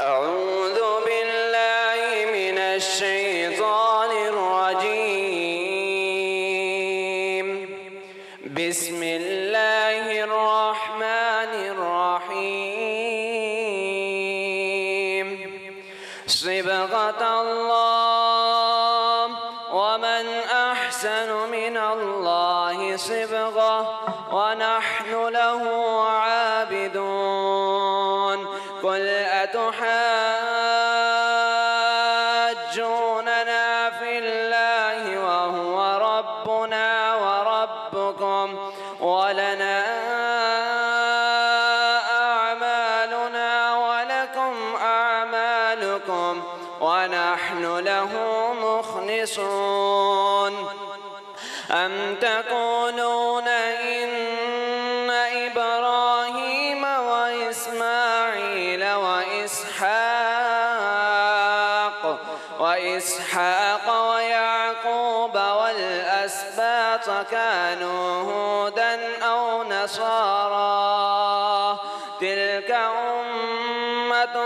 أعوذ بالله من الشيطان الرجيم. بسم الله الرحمن الرحيم. صبغة الله ومن أحسن من الله صبغة ونحن له عابدون. قل أتحاجوننا في الله وهو ربنا وربكم ولنا أعمالنا ولكم أعمالكم ونحن له مخلصون. أم تقولون إن إبراهيم وإسماعيل وإسحاق ويعقوب والأسباط كانوا هودا أو نصارى تلك أمة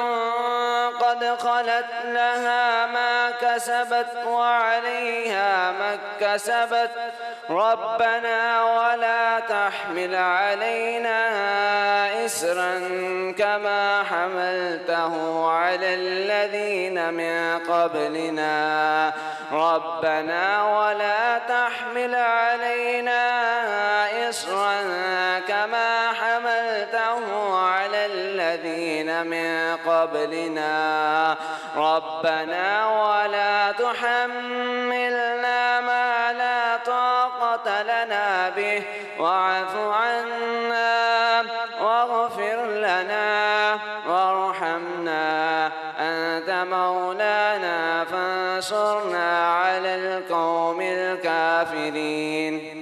قد خلت لها ما كسبت وعليها ما اكتسبت ربنا ولا تحمل علينا إسرا كما حملته على الذين من قبلنا ربنا ولا تحمل علينا إسرا كما حملته على الذين من قبلنا ربنا ولا تحملنا ما لا طاقة لنا به واعف عنا واغفر لنا وارحمنا أنت مولانا فانصرنا على القوم الكافرين.